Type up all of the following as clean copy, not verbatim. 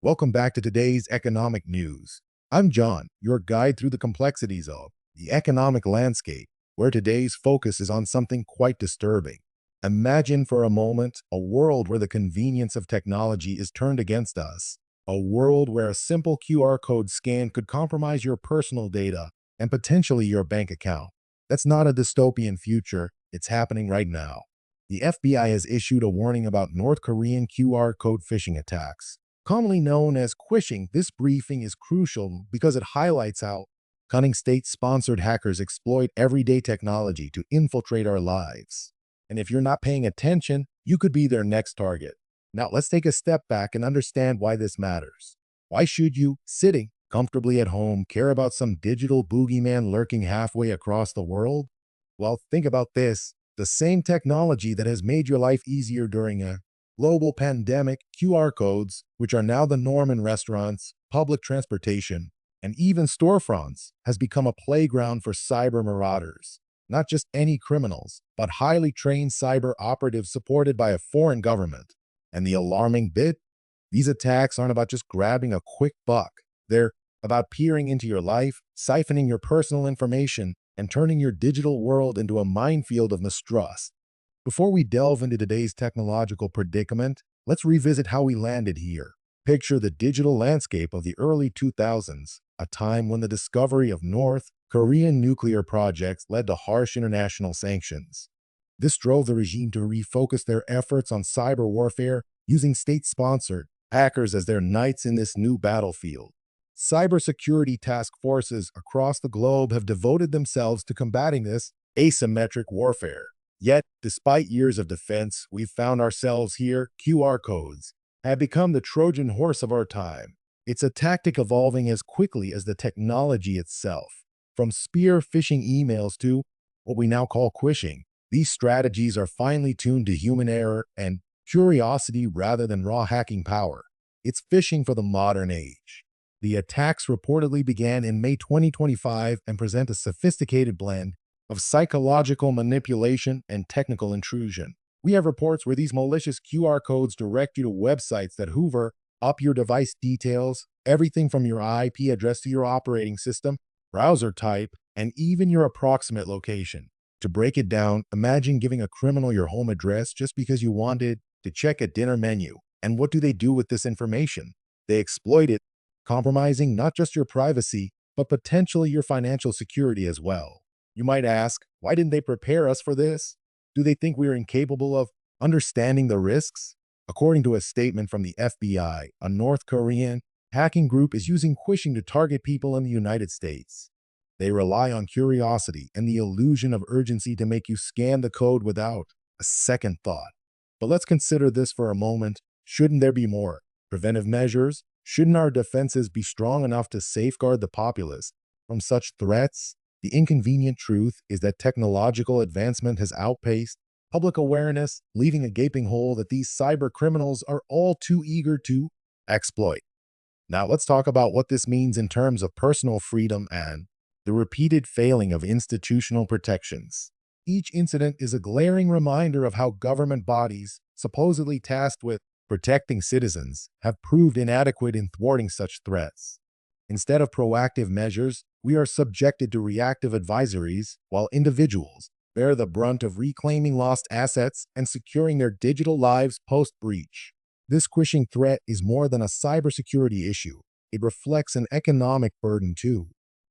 Welcome back to today's economic news. I'm John, your guide through the complexities of the economic landscape, where today's focus is on something quite disturbing. Imagine for a moment a world where the convenience of technology is turned against us, a world where a simple QR code scan could compromise your personal data and potentially your bank account. That's not a dystopian future, it's happening right now. The FBI has issued a warning about North Korean QR code phishing attacks. Commonly known as Quishing, this briefing is crucial because it highlights how cunning state-sponsored hackers exploit everyday technology to infiltrate our lives. And if you're not paying attention, you could be their next target. Now, let's take a step back and understand why this matters. Why should you, sitting comfortably at home, care about some digital boogeyman lurking halfway across the world? Well, think about this. The same technology that has made your life easier during a global pandemic, QR codes, which are now the norm in restaurants, public transportation, and even storefronts, has become a playground for cyber marauders. Not just any criminals, but highly trained cyber operatives supported by a foreign government. And the alarming bit? These attacks aren't about just grabbing a quick buck. They're about peering into your life, siphoning your personal information, and turning your digital world into a minefield of mistrust. Before we delve into today's technological predicament, let's revisit how we landed here. Picture the digital landscape of the early 2000s, a time when the discovery of North Korean nuclear projects led to harsh international sanctions. This drove the regime to refocus their efforts on cyber warfare, using state-sponsored hackers as their knights in this new battlefield. Cybersecurity task forces across the globe have devoted themselves to combating this asymmetric warfare. Yet, despite years of defense, we've found ourselves here. QR codes have become the Trojan horse of our time. It's a tactic evolving as quickly as the technology itself. From spear phishing emails to what we now call quishing, these strategies are finely tuned to human error and curiosity rather than raw hacking power. It's phishing for the modern age. The attacks reportedly began in May 2025 and present a sophisticated blend of psychological manipulation and technical intrusion. We have reports where these malicious QR codes direct you to websites that hoover up your device details, everything from your IP address to your operating system, browser type, and even your approximate location. To break it down, imagine giving a criminal your home address just because you wanted to check a dinner menu. And what do they do with this information? They exploit it, compromising not just your privacy, but potentially your financial security as well. You might ask, why didn't they prepare us for this? Do they think we're incapable of understanding the risks? According to a statement from the FBI, a North Korean hacking group is using quishing to target people in the United States. They rely on curiosity and the illusion of urgency to make you scan the code without a second thought. But let's consider this for a moment. Shouldn't there be more preventive measures? Shouldn't our defenses be strong enough to safeguard the populace from such threats? The inconvenient truth is that technological advancement has outpaced public awareness, leaving a gaping hole that these cyber criminals are all too eager to exploit. Now, let's talk about what this means in terms of personal freedom and the repeated failing of institutional protections. Each incident is a glaring reminder of how government bodies, supposedly tasked with protecting citizens, have proved inadequate in thwarting such threats. Instead of proactive measures, we are subjected to reactive advisories, while individuals bear the brunt of reclaiming lost assets and securing their digital lives post-breach. This quishing threat is more than a cybersecurity issue. It reflects an economic burden too.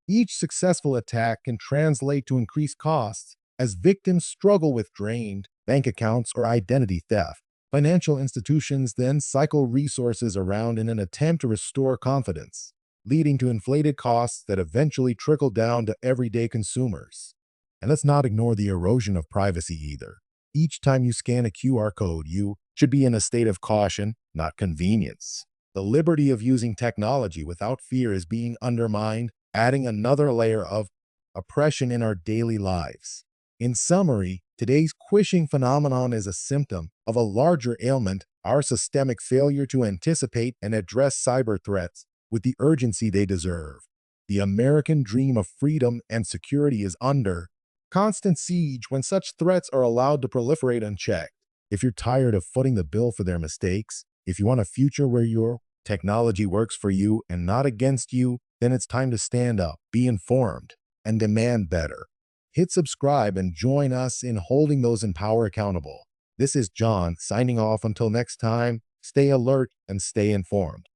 Each successful attack can translate to increased costs as victims struggle with drained bank accounts or identity theft. Financial institutions then cycle resources around in an attempt to restore confidence, leading to inflated costs that eventually trickle down to everyday consumers. And let's not ignore the erosion of privacy either. Each time you scan a QR code, you should be in a state of caution, not convenience. The liberty of using technology without fear is being undermined, adding another layer of oppression in our daily lives. In summary, today's quishing phenomenon is a symptom of a larger ailment, our systemic failure to anticipate and address cyber threats with the urgency they deserve. The American dream of freedom and security is under constant siege when such threats are allowed to proliferate unchecked. If you're tired of footing the bill for their mistakes, if you want a future where your technology works for you and not against you, then it's time to stand up, be informed, and demand better. Hit subscribe and join us in holding those in power accountable. This is John signing off until next time. Stay alert and stay informed.